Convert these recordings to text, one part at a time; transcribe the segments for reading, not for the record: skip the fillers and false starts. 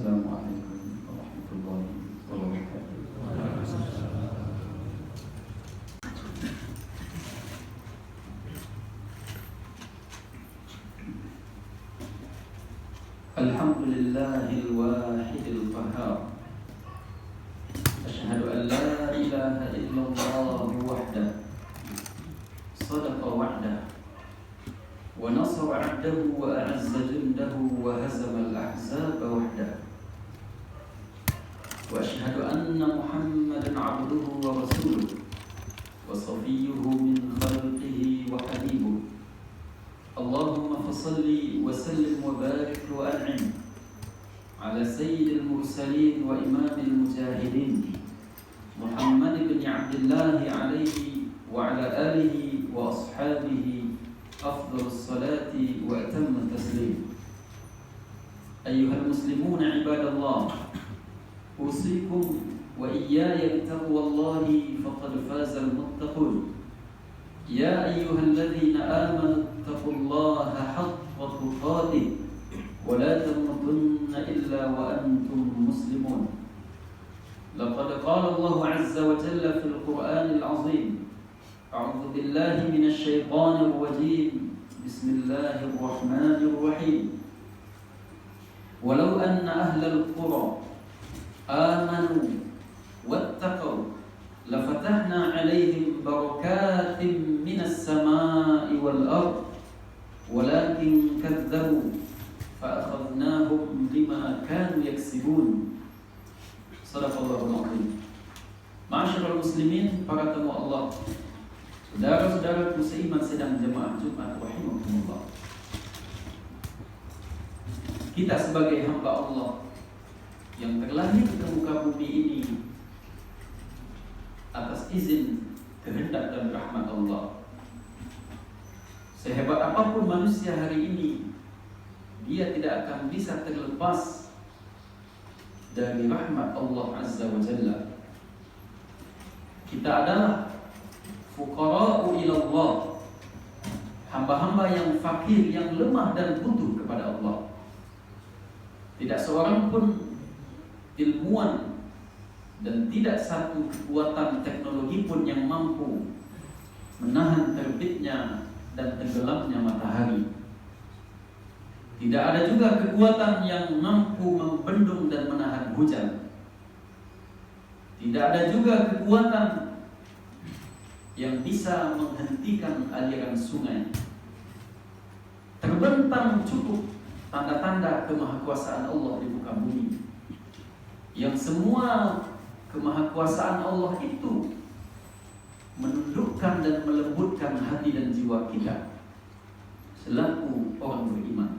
Assalamualaikum warahmatullahi wabarakatuh. Alhamdulillahil wahidil qahhar. Asyhadu an la ilaha illallah wahdahu sadaqa wa'dah wa nasara 'abdahu wa a'azza jundahu wa hazama al-ahzaba wahdahu. Wa asyhadu anna Muhammadan 'abduhu wa rasuluhu wa safiyyuhu min khalqihi wa habibuhu. Allahumma fasalli wa sallim wa barik wa an'im ala sayyidil mursalin wa imamil mujahidin Muhammad ibn Abdullah alaihi wa ala alihi wa ashabihi afdhalus salati wa atammat taslim. Ayyuhal muslimuna ibadallah, usikum wa iyaya bitaqwallahi faqad fazal muttaqun. Ya ayyuhalladzina amanu taqullaha haqqa tuqatih wa la tamutunna illa wa antum muslimun. Laqad qala Allah 'azza wa jalla fil Qur'anil 'azim. A'udzu billahi minasy syaithanir rajim. Bismillahirrahmanirrahim. Walau anna ahlal qura amanu wattaqaw lafatahna 'alaihim barakatin minas samaa'i wal ardh walakin kadzdzabu fa'akhadnahum bima kanu yaksibun. Shadaqallahul 'azim. Ma'asyiral muslimin, para tamu Allah, saudara-saudara muslimat sedang jemaah Jumat rahimakumullah. Kita sebagai hamba Allah yang terlahir ke muka bumi ini atas izin, kehendak dan rahmat Allah. Sehebat apapun manusia hari ini, dia tidak akan bisa terlepas dari rahmat Allah Azza wa Jalla. Kita adalah fuqara'u ilallah, hamba-hamba yang fakir, yang lemah dan butuh kepada Allah. Tidak seorang pun ilmuwan dan tidak satu kekuatan teknologi pun yang mampu menahan terbitnya dan tenggelamnya matahari. Tidak ada juga kekuatan yang mampu membendung dan menahan hujan. Tidak ada juga kekuatan yang bisa menghentikan aliran sungai. Terbentang cukup tanda-tanda kemahakuasaan Allah di muka bumi, yang semua kemahakuasaan Allah itu menundukkan dan melembutkan hati dan jiwa kita selaku orang beriman.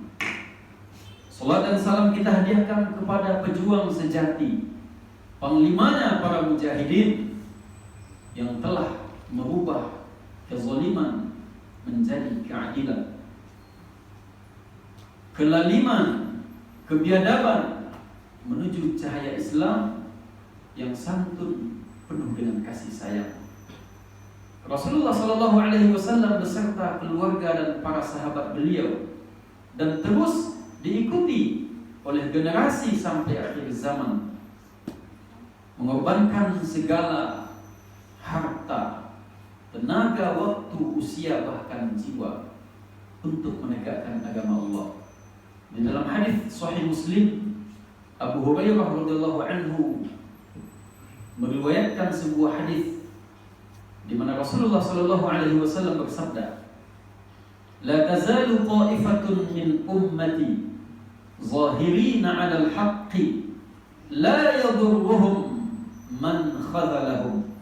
Salat dan salam kita hadiahkan kepada pejuang sejati, panglimanya para mujahidin yang telah merubah kezaliman menjadi keadilan, kelaliman, kebiadaban menuju cahaya Islam yang santun, penuh dengan kasih sayang. Rasulullah sallallahu alaihi wasallam beserta keluarga dan para sahabat beliau, dan terus diikuti oleh generasi sampai akhir zaman, mengorbankan segala harta, tenaga, waktu, usia, bahkan jiwa untuk menegakkan agama Allah. Di dalam hadis Sahih Muslim, Abu Hurairah radhiyallahu anhu meriwayatkan sebuah hadis di mana Rasulullah sallallahu alaihi wasallam bersabda, "La tazalu qa'ifatun min ummati zahirina 'alal haqqi la yadurruhum man khadhalahum."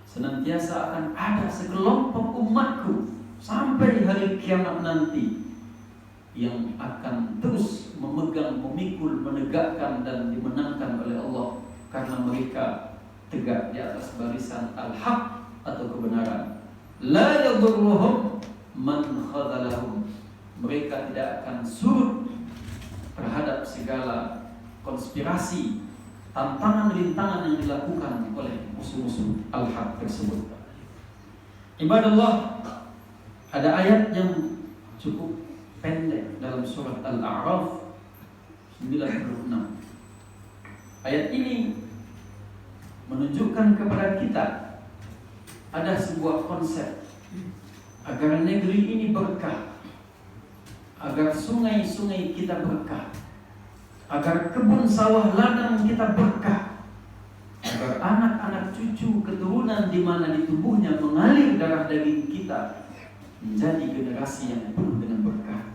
Senantiasa akan ada sekelompok umatku sampai hari kiamat nanti yang akan terus memegang, memikul, menegakkan dan dimenangkan oleh Allah karena mereka tegak di atas barisan al-haq atau kebenaran. La yadurruhum man khadhalahum. Mereka tidak akan surut terhadap segala konspirasi, tantangan rintangan yang dilakukan oleh musuh-musuh al-haq tersebut. Ibadallah, ada ayat yang cukup pendek dalam surat Al-A'raf 96. Ayat ini menunjukkan kepada kita ada sebuah konsep agar negeri ini berkah, agar sungai-sungai kita berkah, agar kebun sawah ladang kita berkah, agar anak-anak cucu keturunan di mana di tubuhnya mengalir darah daging kita menjadi generasi yang penuh dengan berkah.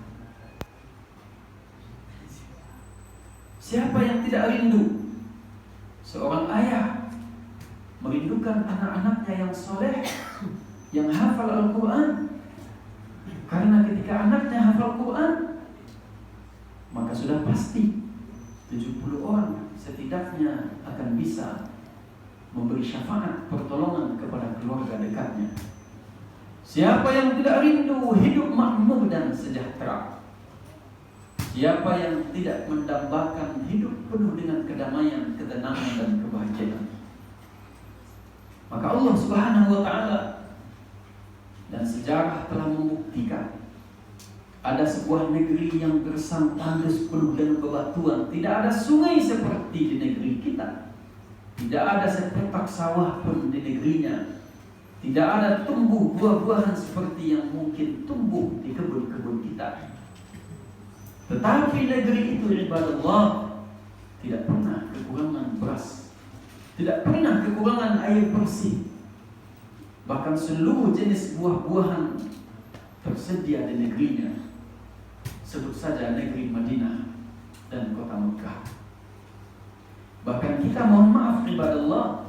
Siapa yang tidak rindu? Seorang ayah merindukan anak-anaknya yang soleh, yang hafal Al-Quran. Karena ketika anaknya hafal Quran, maka sudah pasti 70 orang setidaknya akan bisa memberi syafaat pertolongan kepada keluarga dekatnya. Siapa yang tidak rindu hidup makmur dan sejahtera? Siapa yang tidak mendambakan hidup penuh dengan kedamaian, ketenangan dan kebahagiaan? Maka Allah Subhanahu wa ta'ala dan sejarah telah membuktikan ada sebuah negeri yang gersang tandus penuh dengan bebatuan. Tidak ada sungai seperti di negeri kita. Tidak ada sepetak sawah pun di negerinya. Tidak ada tumbuh buah-buahan seperti yang mungkin tumbuh di kebun-kebun kita. Tetapi negeri itu, ibadallah, tidak pernah kekurangan beras, tidak pernah kekurangan air bersih. Bahkan seluruh jenis buah-buahan tersedia di negerinya. Sebut saja negeri Madinah dan kota Mekah. Bahkan kita, mohon maaf ibadallah,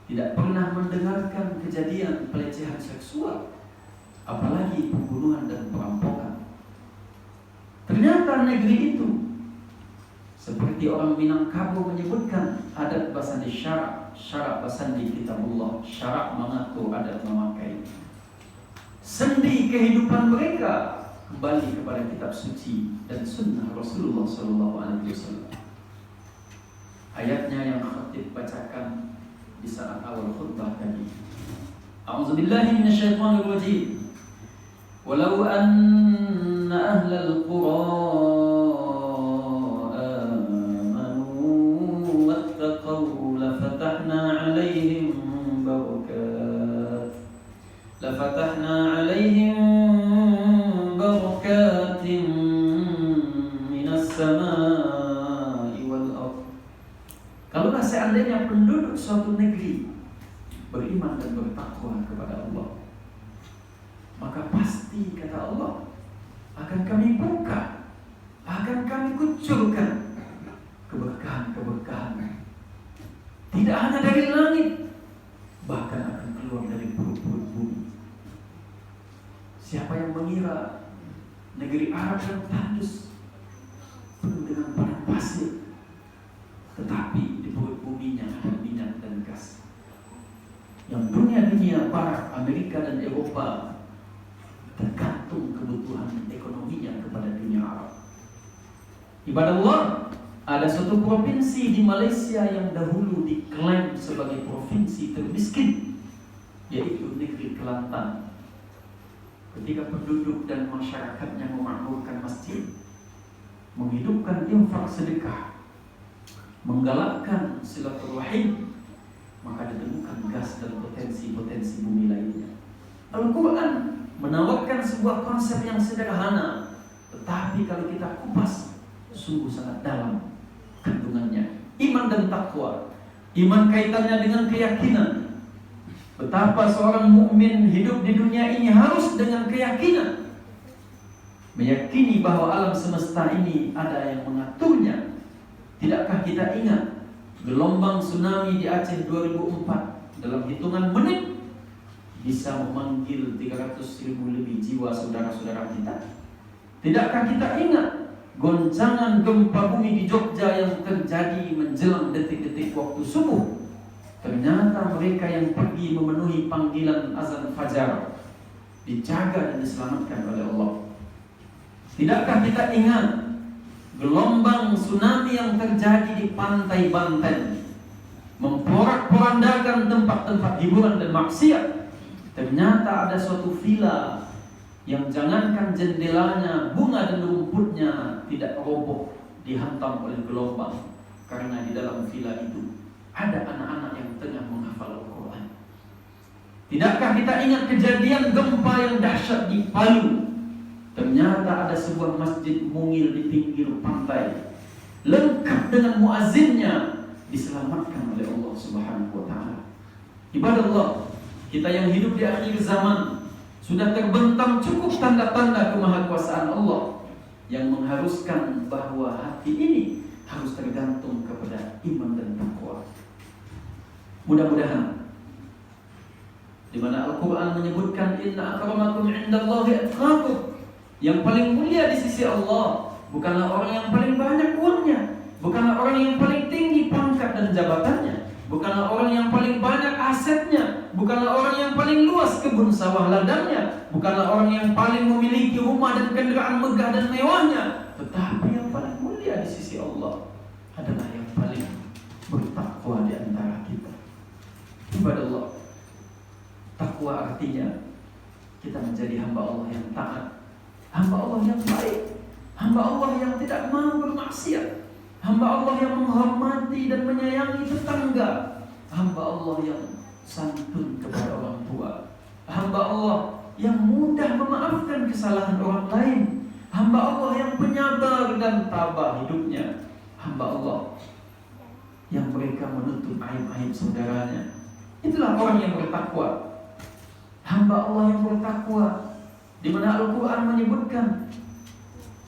tidak pernah mendengarkan kejadian pelecehan seksual, apalagi pembunuhan dan perampokan. Ternyata negeri itu, seperti orang Minangkabau menyebutkan, adat basandi syarak, syarak basandi kitabullah, syarak mengatur, adat memakai. Sendi kehidupan mereka kembali kepada kitab suci dan sunnah Rasulullah SAW. Ayatnya yang khatib bacakan di saat awal khutbah tadi. A'udzubillahi minasyaitonirrajim. Walau anna ahlal qura amanu wattaqaw lafatahna 'alaihim barakatin minas samaa'i wal ardh. Kalaulah seandainya penduduk suatu negeri beriman dan bertakwa kepada Allah, maka pasti, kata Allah, akan kami buka, akan kami kucurkan keberkahan-keberkahan. Tidak hanya dari langit, bahkan akan keluar dari perut-perut bumi. Siapa yang mengira negeri Arab yang tandus penuh dengan padang pasir, tetapi di perut buminya ada minyak dan gas. Yang dunia Barat, Amerika dan Eropa tergantung kebutuhan ekonominya kepada dunia Arab. Ibadallah, ada suatu provinsi di Malaysia yang dahulu diklaim sebagai provinsi termiskin, yaitu negeri Kelantan. Ketika penduduk dan masyarakatnya memakmurkan masjid, menghidupkan infak sedekah, menggalakkan silaturahim, maka ditemukan gas dan potensi-potensi bumi lainnya. Al-Quran menawarkan sebuah konsep yang sederhana, tetapi kalau kita kupas, sungguh sangat dalam kandungannya. Iman dan takwa. Iman kaitannya dengan keyakinan. Betapa seorang mukmin hidup di dunia ini harus dengan keyakinan, meyakini bahwa alam semesta ini ada yang mengaturnya. Tidakkah kita ingat gelombang tsunami di Aceh 2004 dalam hitungan menit bisa memanggil 300.000 lebih jiwa saudara-saudara kita? Tidakkah kita ingat goncangan gempa bumi di Jogja yang terjadi menjelang detik-detik waktu subuh? Ternyata mereka yang pergi memenuhi panggilan azan fajar dijaga dan diselamatkan oleh Allah. Tidakkah kita ingat gelombang tsunami yang terjadi di pantai Banten, memporak-porandakan tempat-tempat hiburan dan maksiat? Ternyata ada suatu villa yang jangankan jendelanya, bunga dan rumputnya tidak roboh, dihantam oleh gelombang, karena di dalam villa itu ada anak-anak yang tengah menghafal Al-Quran. Tidakkah kita ingat kejadian gempa yang dahsyat di Palu? Ternyata ada sebuah masjid mungil di pinggir pantai, lengkap dengan muazzinnya, diselamatkan oleh Allah Subhanahu wa ta'ala. Ibadah Allah, kita yang hidup di akhir zaman, sudah terbentang cukup tanda-tanda kemahakuasaan Allah yang mengharuskan bahwa hati ini harus tergantung kepada iman dan takwa. Mudah-mudahan di mana Al-Quran menyebutkan inna akramakum indallahi atqakum, yang paling mulia di sisi Allah bukanlah orang yang paling banyak uangnya, bukanlah orang yang paling tinggi pangkat dan jabatannya, bukanlah orang yang paling banyak asetnya, bukanlah orang yang paling luas kebun sawah ladangnya, bukanlah orang yang paling memiliki rumah dan kendaraan megah dan mewahnya, tetapi yang paling mulia di sisi Allah adalah yang paling bertakwa di antara kita. Ibadah Allah, takwa artinya kita menjadi hamba Allah yang taat, hamba Allah yang baik, hamba Allah yang tidak mau bermaksiat, hamba Allah yang menghormati dan menyayangi tetangga, hamba Allah yang santun kepada orang tua, hamba Allah yang mudah memaafkan kesalahan orang lain, hamba Allah yang penyabar dan tabah hidupnya, hamba Allah yang mereka menutup aib-aib saudaranya. Itulah orang yang bertakwa, hamba Allah yang bertakwa, di mana Al-Quran menyebutkan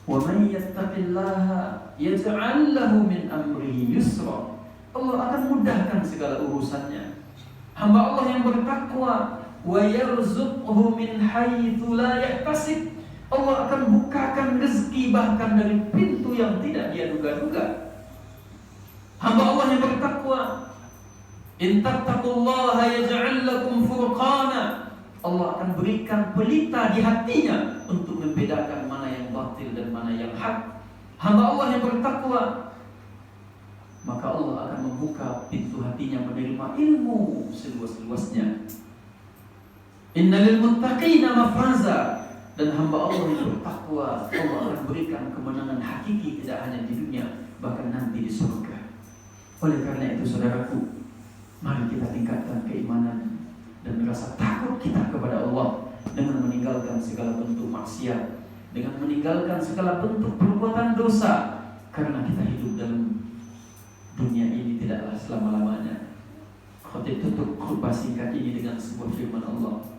wa may yattaqillaha yaj'al lahu min amrihi yusra. Allah akan mudahkan segala urusannya. Hamba Allah yang bertakwa wa yarzuqhu min haitsu la yahtasib. Allah akan bukakan rezeki bahkan dari pintu yang tidak dia duga-duga. Hamba Allah yang bertakwa, in tattaqullaha yaj'al lakum furqana. Allah akan berikan pelita di hatinya untuk membedakan mana yang batil dan mana yang hak. Hamba Allah yang bertakwa, maka Allah akan membuka pintu hatinya menerima ilmu seluas-luasnya. Innalil muttaqina mafaza. Dan hamba Allah yang bertakwa, Allah akan berikan kemenangan hakiki tidak hanya di dunia, bahkan nanti di surga. Oleh karena itu saudaraku, mari kita tingkatkan keimanan dan rasa takut kita kepada Allah dengan meninggalkan segala bentuk maksiat, dengan meninggalkan segala bentuk perbuatan dosa, karena kita hidup dalam dunia ini tidaklah selama-lamanya. Khatib tutup khutbah singkat ini dengan sebuah firman Allah.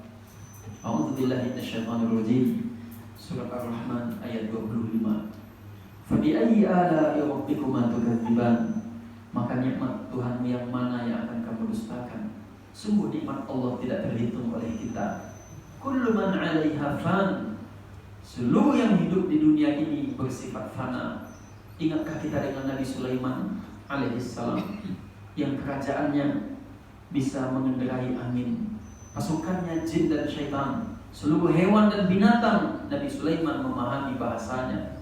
A'udzubillahi minasyaitonirrajim. Surat Ar-Rahman ayat 25. Fa bi ayyi ala'i rabbikuma tukadziban? Maka nikmat Tuhan yang mana yang akan kamu dustakan? Sungguh nikmat Allah tidak terhitung oleh kita. Kullu man 'alaiha fan. Seluruh yang hidup di dunia ini bersifat fana. Ingatkah kita dengan Nabi Sulaiman alaihissalam yang kerajaannya bisa mengendarai angin, pasukannya jin dan syaitan, seluruh hewan dan binatang. Nabi Sulaiman memahami bahasanya,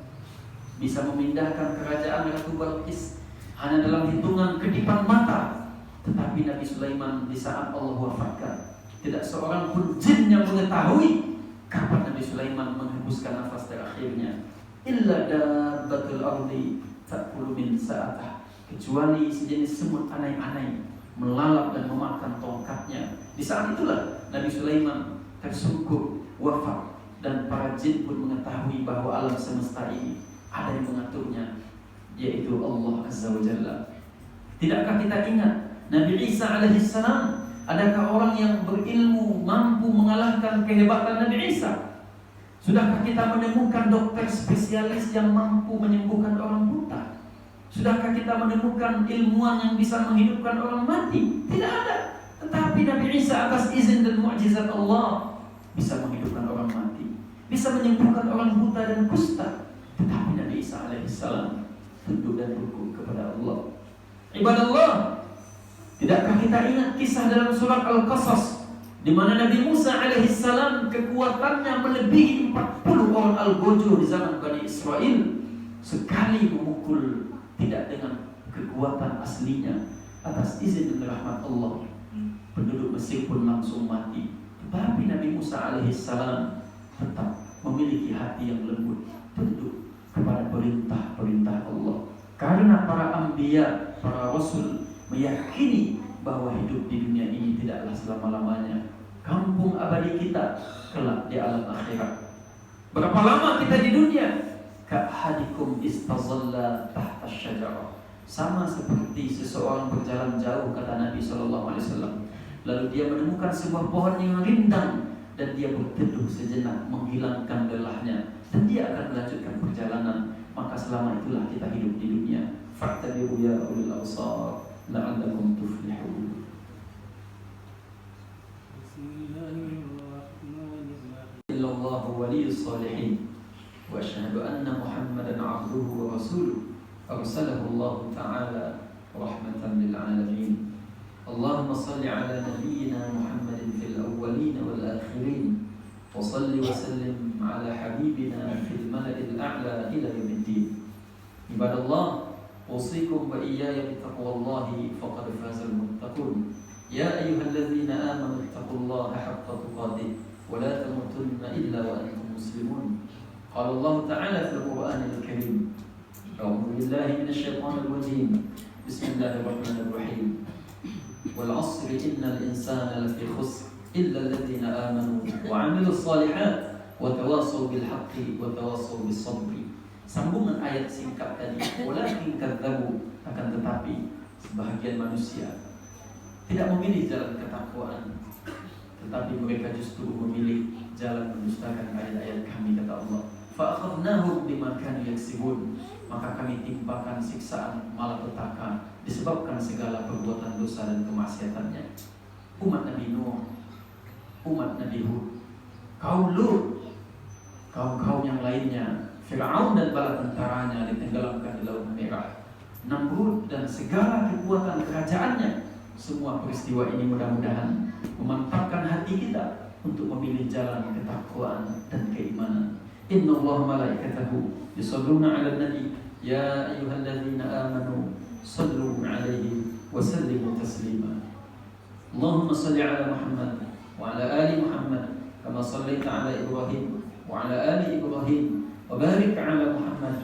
bisa memindahkan kerajaan Ratu Balqis hanya dalam hitungan kedipan mata. Tetapi Nabi Sulaiman di saat Allah wafatkan, tidak seorang pun jin yang mengetahui kapan Nabi Sulaiman menghembuskan nafas terakhirnya. Illa dabbatul ardi ta'kulu min sa'atah, kecuali sejenis semut anai-anai melalap dan memakan tongkatnya. Di saat itulah Nabi Sulaiman tersungkur wafat, dan para jin pun mengetahui bahwa alam semesta ini ada yang mengaturnya, yaitu Allah Azza wa Jalla. Tidakkah kita ingat Nabi Isa alaihissalam? Adakah orang yang berilmu mampu mengalahkan kehebatan Nabi Isa? Sudahkah kita menemukan dokter spesialis yang mampu menyembuhkan orang buta? Sudahkah kita menemukan ilmuwan yang bisa menghidupkan orang mati? Tidak ada. Tetapi Nabi Isa atas izin dan mukjizat Allah bisa menghidupkan orang mati, bisa menyembuhkan orang buta dan kusta. Tetapi Nabi Isa alaihissalam tunduk dan rukuk kepada Allah. Ibadah Allah, tidakkah kita ingat kisah dalam surat Al-Qasas di mana Nabi Musa alaihissalam kekuatannya melebihi 40 orang Al-Gojo di zaman Bani Israel, sekali memukul tidak dengan kekuatan aslinya, atas izin dan rahmat Allah, penduduk Mesir pun langsung mati. Tetapi Nabi Musa alaihissalam tetap memiliki hati yang lembut, tunduk kepada perintah-perintah Allah. Karena para anbiya, para rasul meyakini bahwa hidup di dunia ini tidaklah selama-lamanya. Kampung abadi kita kelak di alam akhirat. Berapa lama kita di dunia? Ka'hadikum istazalla tahta syajarah. Sama seperti seseorang berjalan jauh, kata Nabi SAW. Lalu dia menemukan sebuah pohon yang rindang dan dia berteduh sejenak, menghilangkan lelahnya, dan dia akan melanjutkan perjalanan. Maka selama itulah kita hidup di dunia. Fa'tabiru ya ulil absar la'allakum tuflihun. Illallahu waliyus salihin wa asyhadu anna Muhammadan 'abduhu wa rasuluh arsalahu Allah ta'ala rahmatan lil alamin. Allahumma salli ala nabiyyina Muhammadin fil awwalin wal akhirin wa salli wa sallim ala habibina fil mala'il a'la ila yaumiddin. Ibadallah, usikum wa iyaya bittaqwallahi faqad fazal muttaqun. Ya ayyuhalladzina amanu ittaqullaha haqqa tuqatih wa la tamutunna illa wa antum muslimun. Qala Allah ta'ala fil Qur'anil Karim. A'udzu billahi minasy syaithanir rajim. Bismillahirrahmanirrahim. Wal 'asri innal insana lafi khusr illa alladzina amanu wa 'amilus shalihat wa tawassaw bil haqqi wa tawassaw bis sabri. Sambungan ayat singkat tadi, walakin kadzabu, akan tetapi sebahagian manusia tidak memilih jalan ketakwaan, tetapi mereka justru memilih jalan mendustakan ayat-ayat kami, kata Allah. Fa akhadnahum bima kanu yaksibun, maka kami timpakan siksaan malapetaka disebabkan segala perbuatan dosa dan kemaksiatannya. Umat Nabi Nuh, umat Nabi Hud, kaum Lut, kaum-kaum yang lainnya, Fir'aun dan bala tentaranya ditenggelamkan di Laut Merah, Namrud dan segala kekuatan kerajaannya. Semua peristiwa ini mudah-mudahan memantapkan hati kita untuk memilih jalan ketakwaan dan keimanan. Innallaha malaikatahu yusholluna 'alan nabi ya ayyuhalladzina amanu shallu 'alaihi wa sallimu taslima. Allahumma shalli 'ala Muhammad wa 'ala ali Muhammad kama shallaita 'ala Ibrahim wa 'ala ali Ibrahim wa barik 'ala Muhammad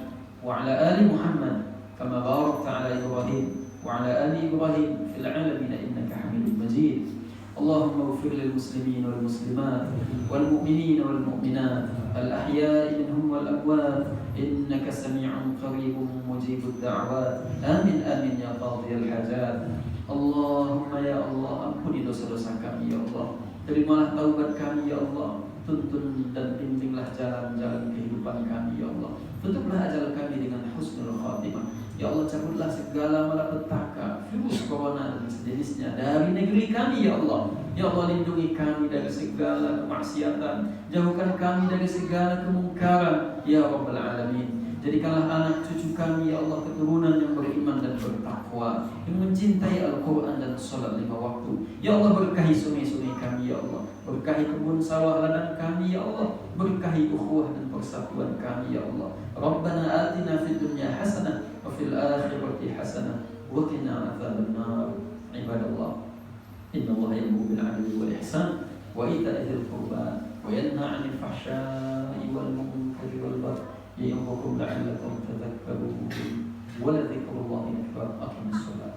wa 'ala ali Muhammad kama barakta 'ala Ibrahim wa 'ala ali Ibrahim fil 'alamin innaka Hamidum Majid. Allahumma ighfir lil muslimin wal muslimat wal mu'minin wal mu'minat al ahya'i minhum wal amwat innaka sami'un qaribun mujibud da'wat. Amin amin ya qadhiyal hajat. Allahumma ya Allah, ampuni dosa-dosa kami ya Allah. Terimalah taubat kami ya Allah. Tuntun dan bimbinglah jalan-jalan kehidupan kami ya Allah. Tutuplah ajal kami dengan husnul khatimah. Ya Allah, cabutlah segala malapetaka, virus corona dan sejenisnya dari negeri kami ya Allah. Ya Allah, lindungi kami dari segala kemaksiatan, jauhkan kami dari segala kemungkaran ya Rabbal Alamin. Jadikanlah anak cucu kami ya Allah keturunan yang beriman dan bertakwa, yang mencintai Al-Quran dan sholat 5 waktu. Ya Allah, berkahi sungai-sungai kami ya Allah, berkahi kebun sawah ladang kami ya Allah, berkahi ukhuwah dan persatuan kami ya Allah. Rabbana atina fid dunya hasanah wa fil akhirati hasanah wa qina adzabannar. Ibadallah, innallaha ya'muru bil 'adli wal ihsan wa ita'i dzil qurba wa yanha 'anil fahsya'i wal munkari wal baghi ya'idhukum la'allakum tadhakkarun. Wa la dzikrullahi akbar. Aqimus shalah.